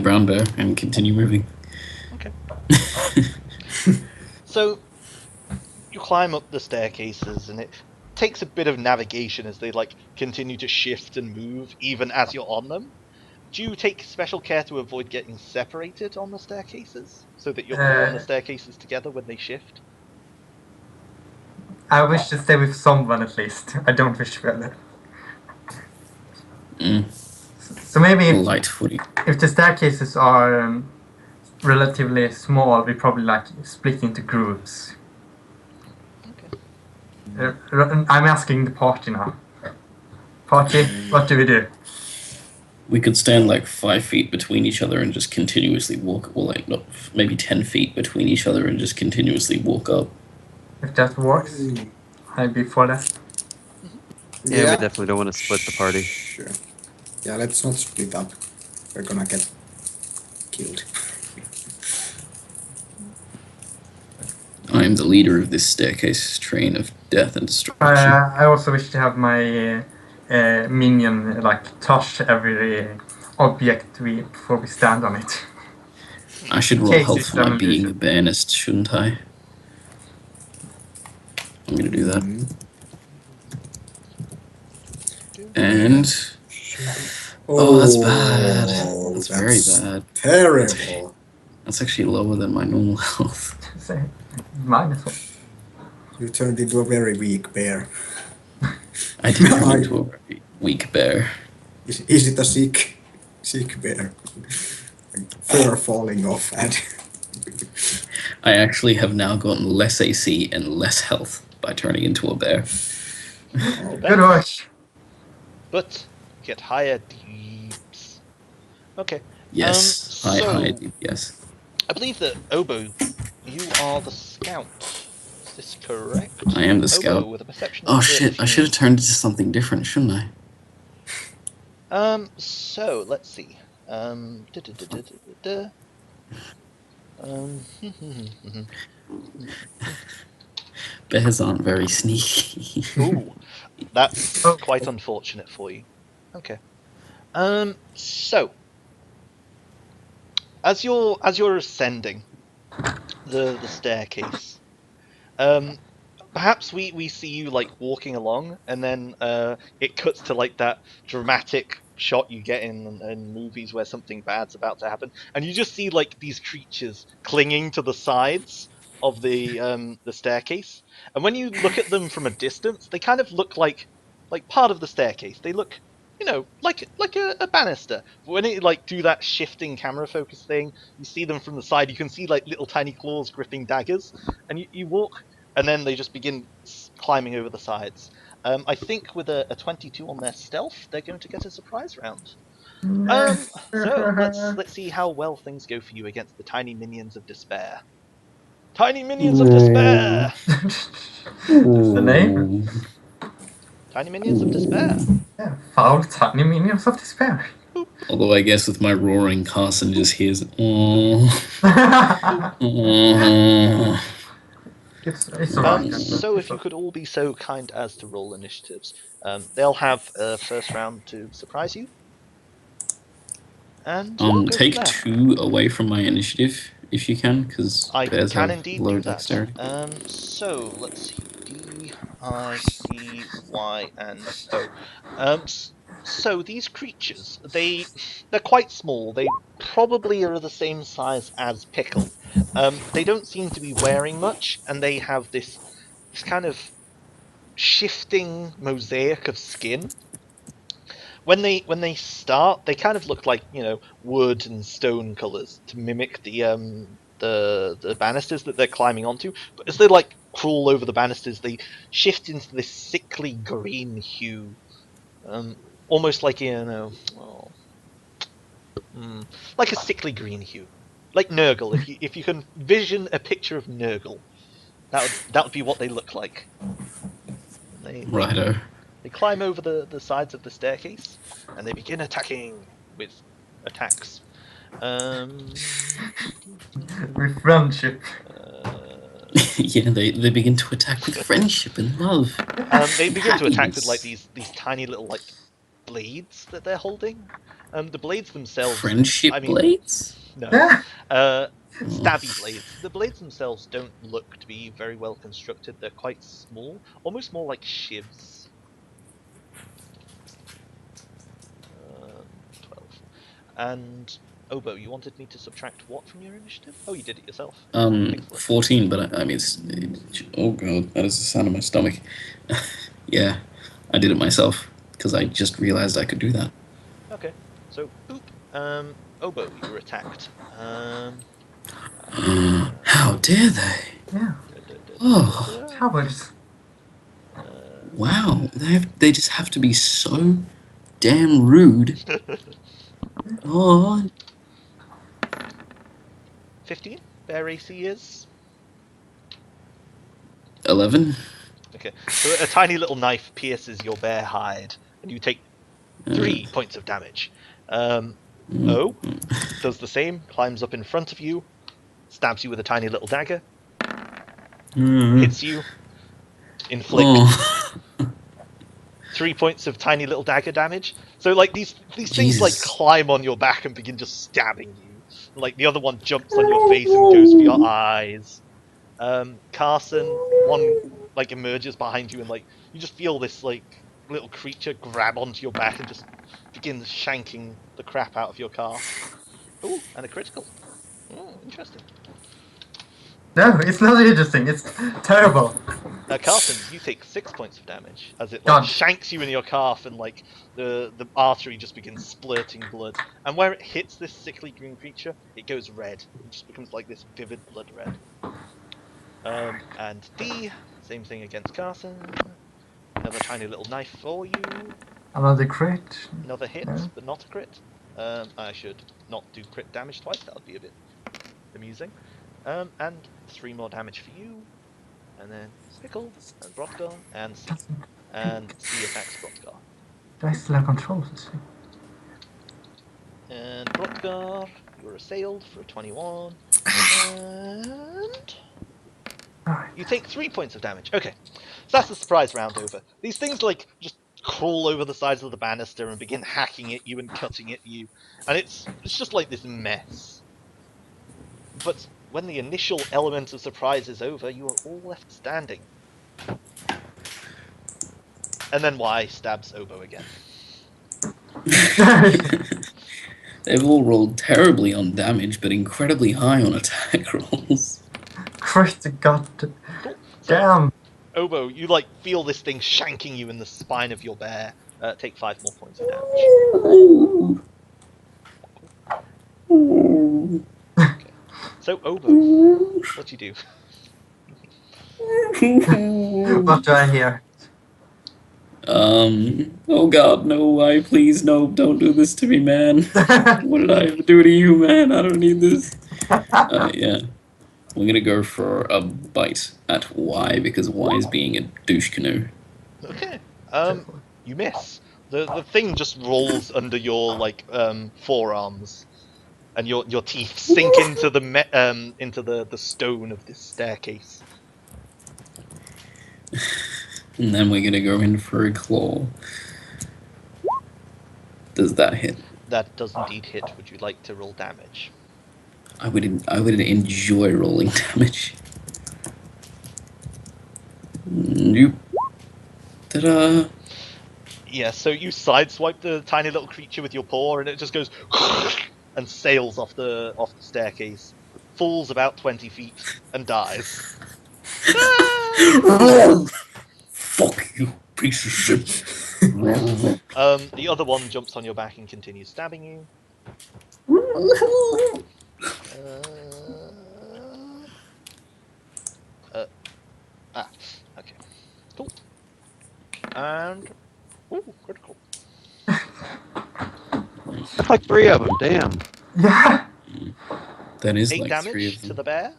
brown bear and continue moving. Okay. So you climb up the staircases, and it takes a bit of navigation as they continue to shift and move even as you're on them. Do you take special care to avoid getting separated on the staircases so that you're all on the staircases together when they shift? I wish to stay with someone at least. I don't wish to be alone. So maybe Light footy. if the staircases are relatively small, we probably split into groups. Okay. I'm asking the party now. Party, what do we do? We could stand 5 feet between each other and just continuously walk, or maybe 10 feet between each other and just continuously walk up. If that works, I'd be for that. Yeah, we definitely don't want to split the party. Sure. Yeah, let's not split up. We're gonna get killed. I am the leader of this staircase train of death and destruction. I also wish to have my minion touch every object before we stand on it. I should roll health for my being a baronist, shouldn't I? I'm gonna do that. And that's bad. That's very bad. Terrible. That's actually lower than my normal health. Minus 1. You turned into a very weak bear. I did turn into a very weak bear. Is it a sick bear? Fur falling off and I actually have now gotten less AC and less health by turning into a bear. Good work. But get higher deeps. Okay. Yes, high deep, yes. I believe that Obo, you are the scout. Is this correct? I am the scout. Obo with a perception. Oh shit! I should have turned into something different, shouldn't I? So let's see. Bears aren't very sneaky. Ooh, that's quite unfortunate for you. Okay. So as you're ascending the staircase, perhaps we see you like walking along, and then it cuts to like that dramatic shot you get in movies where something bad's about to happen, and you just see like these creatures clinging to the sides of the staircase. And when you look at them from a distance, they kind of look like part of the staircase. They look, you know, like a banister. But when it like do that shifting camera focus thing, you see them from the side. You can see like little tiny claws gripping daggers, and you walk, and then they just begin climbing over the sides. I think with a 22 on their stealth, they're going to get a surprise round. So let's see how well things go for you against the tiny minions of despair. Tiny minions of despair. That's the name. Tiny minions of despair. Yeah, foul tiny minions of despair. Although I guess with my roaring, Carson just hears, oh, It's alright. So if you could all be so kind as to roll initiatives, they'll have a first round to surprise you. And we'll go take from there. 2 away from my initiative if you can, because I bears can have indeed low do that. dexterity. So let's see, D, I, C, Y, and O. So these creatures, they're quite small. They probably are the same size as Pickle. They don't seem to be wearing much, and they have this kind of shifting mosaic of skin. When they start, they kind of look like, you know, wood and stone colors to mimic the banisters that they're climbing onto. But as they like crawl over the banisters, they shift into this sickly green hue, almost like, you know, like a sickly green hue, like Nurgle. If you can vision a picture of Nurgle, that would be what they look like. Righto. They climb over the sides of the staircase, and they begin attacking with attacks. With friendship. Yeah, they begin to attack with friendship and love. They begin to attack with Happiness. like these tiny little like blades that they're holding. The blades themselves. Friendship I mean, blades? no. Yeah. Stabby blades. The blades themselves don't look to be very well constructed. They're quite small, almost more like shivs. 12. And Obo, you wanted me to subtract what from your initiative? Oh, you did it yourself. Excellent. 14, but I mean, oh god, that is the sound of my stomach. Yeah, I did it myself, because I just realized I could do that. Okay, so boop. Obo, you were attacked. How dare they? Yeah. Oh, Cowards. wow, they just have to be so damn rude. Oh, 15. Their AC is 11. okay. So a tiny little knife pierces your bare hide, and you take 3 points of damage. O does the same, climbs up in front of you, stabs you with a tiny little dagger, hits you, inflicts 3 points of tiny little dagger damage. So like these things like climb on your back and begin just stabbing you. Like the other one jumps on your face and goes for your eyes. Carson, one like emerges behind you, and like you just feel this like little creature grab onto your back and just begins shanking the crap out of your calf. Ooh, and a critical. Oh, interesting. No, it's not interesting. It's terrible. Carson, you take 6 points of damage as it God. like shanks you in your calf, and like the artery just begins splurting blood. And where it hits this sickly green creature, it goes red. It just becomes like this vivid blood red. And D, same thing against Carson. Another tiny little knife for you. Another crit. Another hit, Yeah. but not a crit. I should not do crit damage twice. That would be a bit amusing. And 3 more damage for you. And then Pickle, and Brodgar, and C. And C attacks Brodgar. Do I still have control? And Brodgar, you're assailed for a 21. And Alright. you take 3 points of damage. Okay, so that's the surprise round over. These things like just crawl over the sides of the banister and begin hacking at you and cutting at you. And it's just like this mess. But when the initial element of surprise is over, you are all left standing. And then Y stabs Obo again. They've all rolled terribly on damage, but incredibly high on attack rolls. Crit god. Cool. So, Damn. Obo, you like feel this thing shanking you in the spine of your bear. Take 5 more points of damage. So Obo, what do you do? What do I hear? Oh god, no, why, please, no, don't do this to me, man. What did I ever do to you, man? I don't need this. Yeah. We're gonna go for a bite at Y, because Y is being a douche canoe. Okay. You miss. The thing just rolls under your like forearms, and your teeth sink into the stone of this staircase. And then we're gonna go in for a claw. Does that hit? That does indeed hit. Would you like to roll damage? I would enjoy rolling damage. Nope. Ta-da! Yeah. So you sideswipe the tiny little creature with your paw, and it just goes and sails off the staircase, falls about 20 feet, and dies. Fuck you, piece of shit. The other one jumps on your back and continues stabbing you. Okay. Cool. And critical. That's like 3 of them. Damn. Yeah. That is 8 like 3 damage of to them. the bear.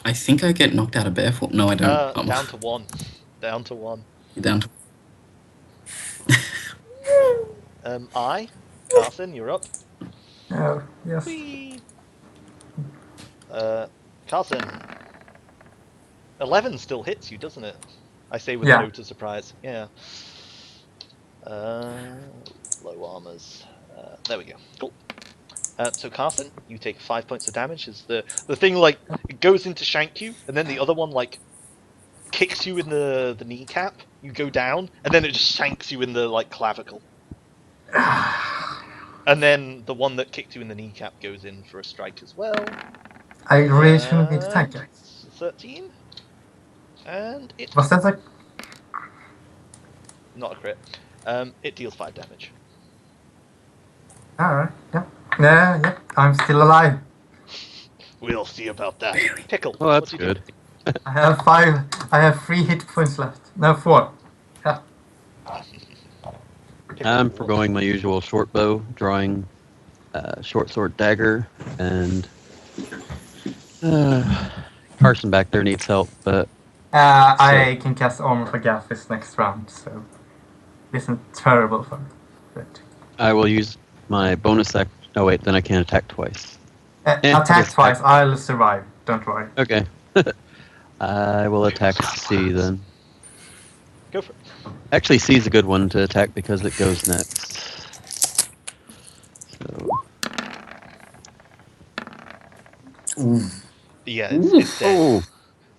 I think I get knocked out of bear form. No, I don't. Down to 1. Down to 1. You're down to... Carson, you're up. Oh, yes. Whee! Carson. 11 still hits you, doesn't it? I say with Yeah. a note of surprise. Yeah. Low armors. There we go. Cool. So Carson, you take 5 points of damage as the thing like it goes in to shank you, and then the other one like kicks you in the kneecap. You go down, and then it just shanks you in the like clavicle. And then the one that kicked you in the kneecap goes in for a strike as well. I really shouldn't need to tank it. 13. And it Was that like... not a crit. It deals 5 damage. Alright, yeah. Yeah, I'm still alive. We'll see about that. Pickle. Oh, that's what do you good. do? I have 3 hit points left. No, 4. Yeah. Pickle, I'm what- foregoing my usual short bow, drawing short sword dagger, and Carson back there needs help, but I can cast Armor for Gaff this next round, so it isn't terrible fun. But I will use my bonus act. Oh wait, then I can't attack twice. attack just twice, I'll survive. Don't worry. Okay. I will attack C then. Go for it. Actually, C is a good one to attack because it goes next. So Yeah, it's dead. oh,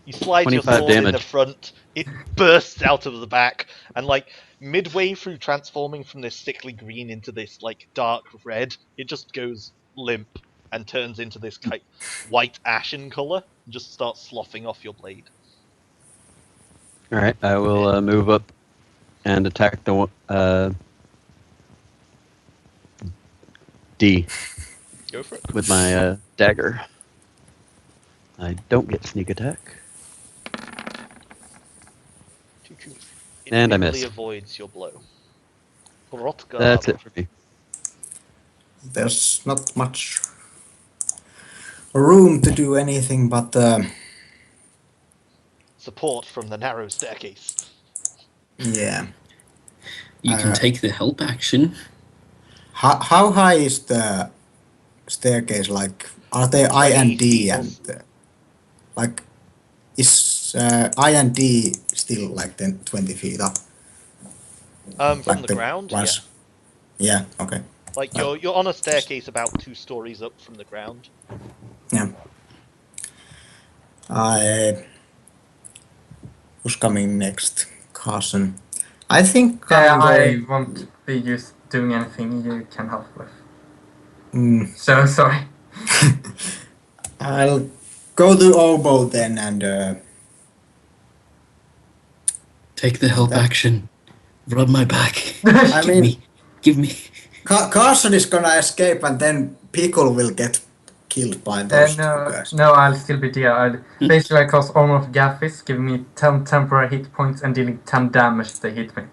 You slide your 25 sword in the damage. front, it bursts out of the back, and like midway through transforming from this sickly green into this like dark red, it just goes limp and turns into this like white ashen color and just starts sloughing off your blade. all right. I will move up and attack the D Go for it. with my dagger. I don't get sneak attack. It And I nimbly miss. avoids your blow. Hrothgar. That's it for me. There's not much room to do anything but Support from the narrow staircase. yeah. You can take the help action. How high is the staircase? Like, are they I and D and like is I and D still like 20 feet up? From Like the ground, yeah. ones- Yeah. Okay. Like you're on a staircase about 2 stories up from the ground. Yeah. who's coming next? Carson. I think Yeah, I'm I going. won't be doing anything you can help with. Mm, So sorry. I'll go to Oboe then, and Take the help that- action. Rub my back. I mean, Give me. Carson is gonna escape, and then Pickle will get killed by those two guys. No, I'll still be there. Basically, I cast Armor of Gathis, giving me 10 temporary hit points and dealing 10 damage if they hit me.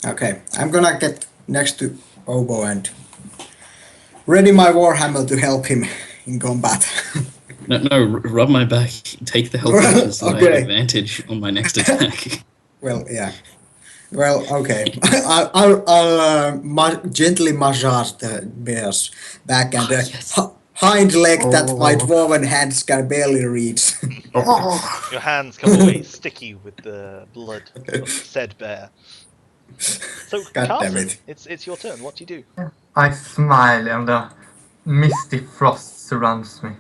Okay, I'm gonna get next to Oboe and ready my Warhammer to help him in combat. No, rub my back. Take the help action so that I have Okay. advantage on my next attack. Well, yeah. Well, okay. I'll gently massage the bear's back and Yes. hind leg that my Oh. dwarven hands can barely reach. Your hands come away sticky with the blood of said bear. So, God damn Carson, it. it's your turn. What do you do? I smile and a misty frost surrounds me.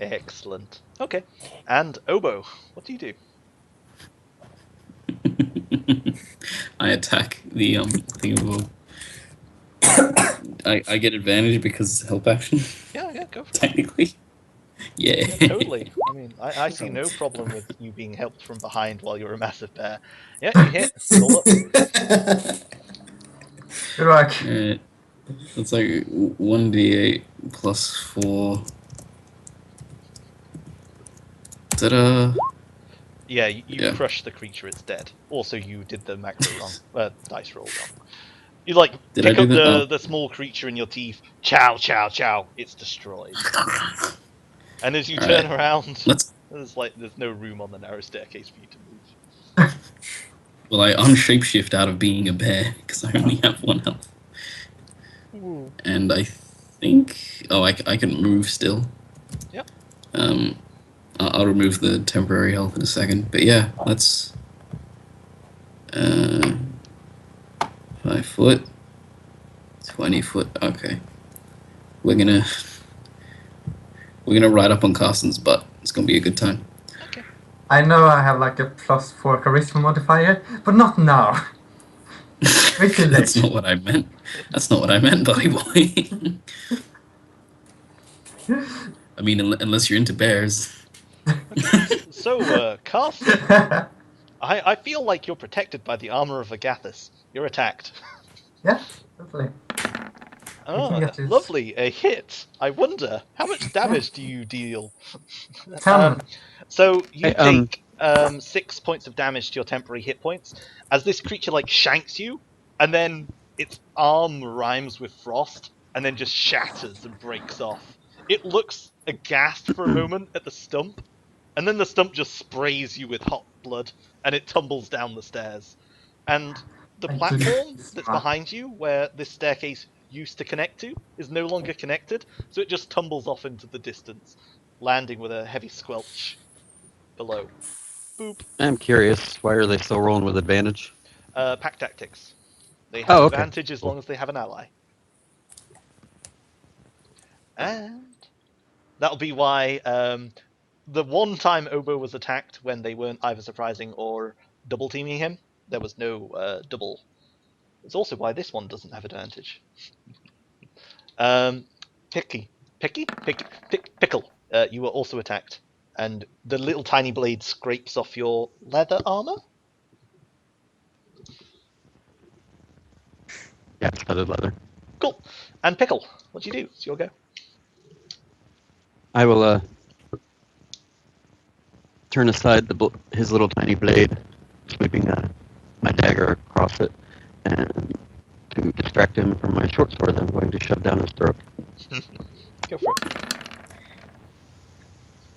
Excellent. Okay. And Oboe, what do you do? I attack the thingamabob. I get advantage because it's help action, Yeah, go for it. technically. Yeah. Yeah, totally. I mean, I see no problem with you being helped from behind while you're a massive bear. Yeah, you hit. Roll up. Good work. It's like 1d8 plus 4. Ta-da! Yeah, you Yeah. crush the creature, it's dead. Also, you did the macro wrong. Dice roll wrong. You, like, Did I pick do up that? Oh. the small creature in your teeth. Chow, chow, chow. It's destroyed. And as you turn Alright. around, Let's. there's no room on the narrow staircase for you to move. Well, I unshapeshift out of being a bear because I only have 1 health. And I think. Oh, I can move still. Yep. I'll remove the temporary health in a second. But yeah, let's. 5 foot. 20 foot. Okay. We're gonna ride up on Carson's butt. It's gonna be a good time. Okay. I know I have like a +4 charisma modifier, but not now. Wait till That's later. not what I meant. That's not what I meant, buddy boy. I mean, unless you're into bears. So, Carson, I feel like you're protected by the armor of Agathis. You're attacked. Yeah, definitely. Oh, can get this. lovely. A hit. I wonder, how much damage do you deal? 10. So you Hey, take 6 points of damage to your temporary hit points as this creature like shanks you, and then its arm rhymes with frost, and then just shatters and breaks off. It looks aghast for a moment at the stump, and then the stump just sprays you with hot blood, and it tumbles down the stairs. And the I platform didn't that's smile. behind you, where this staircase used to connect to, is no longer connected, so it just tumbles off into the distance, landing with a heavy squelch below. Boop. I'm curious, why are they still rolling with advantage? Pack tactics. They have Oh, okay. advantage as long as they have an ally. And that'll be why the one time Oboe was attacked when they weren't either surprising or double teaming him, there was no double. It's also why this one doesn't have advantage. Pickle. You were also attacked, and the little tiny blade scrapes off your leather armor. Yeah, studded leather. Cool. And Pickle, what do you do? It's your go. I will turn aside his little tiny blade, sweeping my dagger across it, and to distract him from my short sword, I'm going to shove down his throat. Go for it.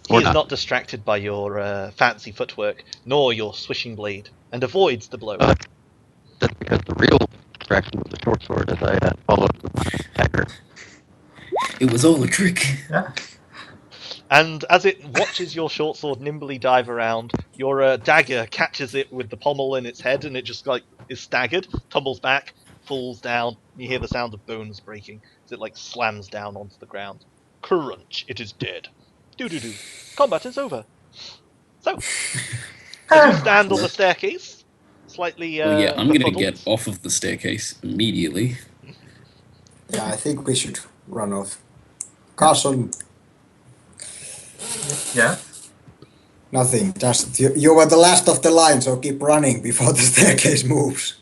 He Or is not. not distracted by your fancy footwork, nor your swishing blade, and avoids the blow. That's because the real distraction was the short sword as I followed with my dagger. It was all a trick. Yeah. And as it watches your short sword nimbly dive around, your dagger catches it with the pommel in its head, and it just like is staggered, tumbles back, falls down. You hear the sound of bones breaking as it like slams down onto the ground. Crunch! It is dead. Do. Combat is over. So, As you stand on the staircase, slightly Well, yeah, I'm gonna befuddled. get off of the staircase immediately. Yeah, I think we should run off. Carson, Yeah. nothing. Just you were the last of the line, so keep running before the staircase moves.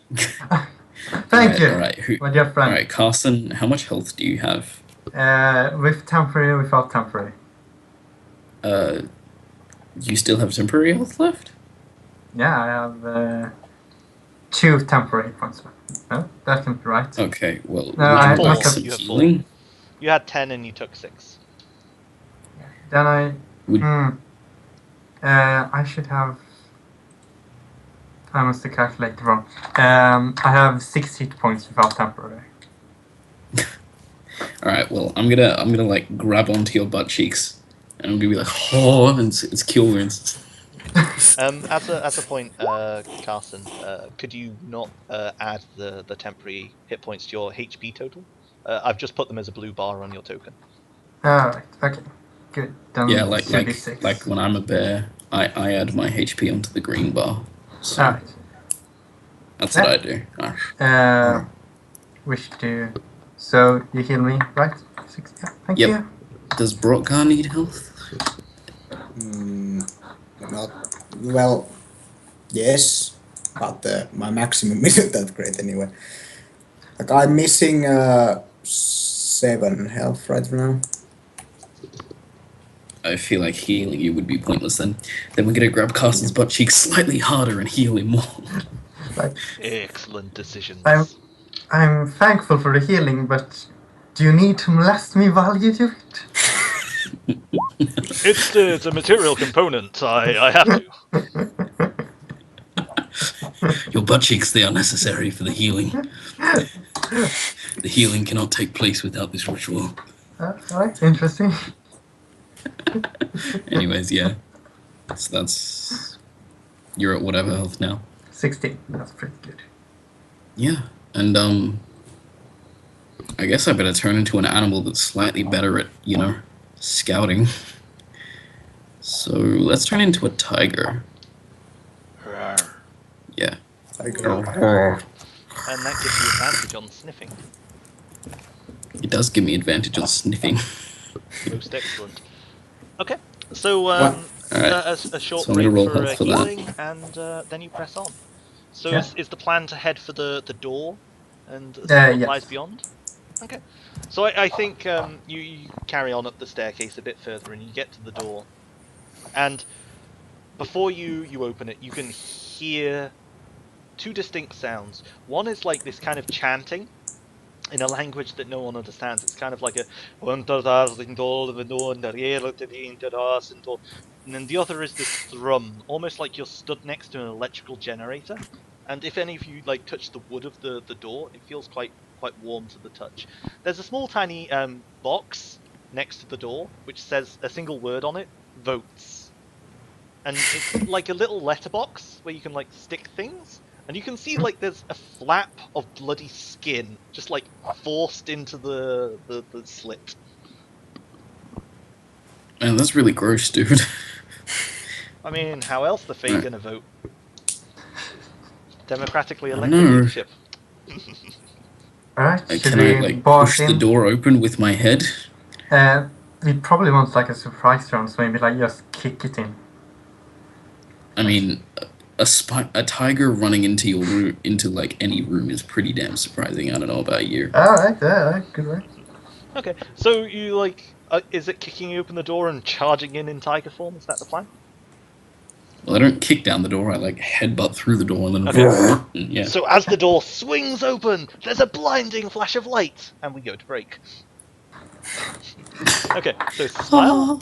Thank you. All right. My dear All friend. right, Carson. How much health do you have? With temporary, without temporary. You still have temporary health left? Yeah, I have 2 temporary points left. No, that can't be right. Okay. Well, No, would I you like must have- some You have four. healing? You had 10 and you took 6. Then Would- I should have. I must have calculated wrong. I have 6 hit points without temporary. All right. Well, I'm gonna like grab onto your butt cheeks, and I'm gonna be like, oh, and it's cure wounds. As a point, Carson, could you not add the temporary hit points to your HP total? I've just put them as a blue bar on your token. Alright, okay. Good. Then Yeah, it should be 6. like when I'm a bear, I add my HP onto the green bar. So Alright. that's what I do. Wish to. So you heal me, right? 6. Yeah, thank Yep. you. Does Brockgar need health? Not well. Yes, but my maximum isn't that great anyway. Like I'm missing 7 health right now. I feel like healing you would be pointless then. Then we're gonna grab Carson's butt cheeks slightly harder and heal him more. Right. Excellent decisions. I'm thankful for the healing, but do you need to molest me while you do it? It's a material component. I have to. Your butt cheeks, they are necessary for the healing. The healing cannot take place without this ritual. Alright, interesting. Anyways, yeah. So that's... You're at whatever health now. 16. That's pretty good. Yeah, and I guess I better turn into an animal that's slightly better at, you know, scouting. So let's turn into a tiger. Yeah. Tiger. And that gives you advantage on sniffing. It does give me advantage on sniffing. Most excellent. Okay, so Alright. a short So I'm gonna break roll for health for that. healing, and then you press on. So Yeah. is the plan to head for the door and see Yes. what lies beyond? Okay. So I think you carry on up the staircase a bit further and you get to the door. And before you open it, you can hear 2 distinct sounds. One is like this kind of chanting in a language that no one understands. It's kind of like a... And then the other is this thrum, almost like you're stood next to an electrical generator. And if any of you like touch the wood of the door, it feels quite warm to the touch. There's a small tiny box next to the door which says a single word on it: votes. And it's like a little letterbox where you can like stick things. And you can see like there's a flap of bloody skin just like forced into the slit. Man, that's really gross, dude. I mean, how else the Fae gonna vote? Democratically I elected know. leadership. Alright, should Can we I, like, barge push the in? door open with my head? We probably want like a surprise round, so maybe like just kick it in. I mean, a tiger running into your room, into like any room, is pretty damn surprising. I don't know about you. Alright, good work. Okay, so you like, is it kicking open the door and charging in tiger form? Is that the plan? Well, I don't kick down the door. I like headbutt through the door and then. Okay. Yeah. So as the door swings open, there's a blinding flash of light, and we go to break. Okay, so smile.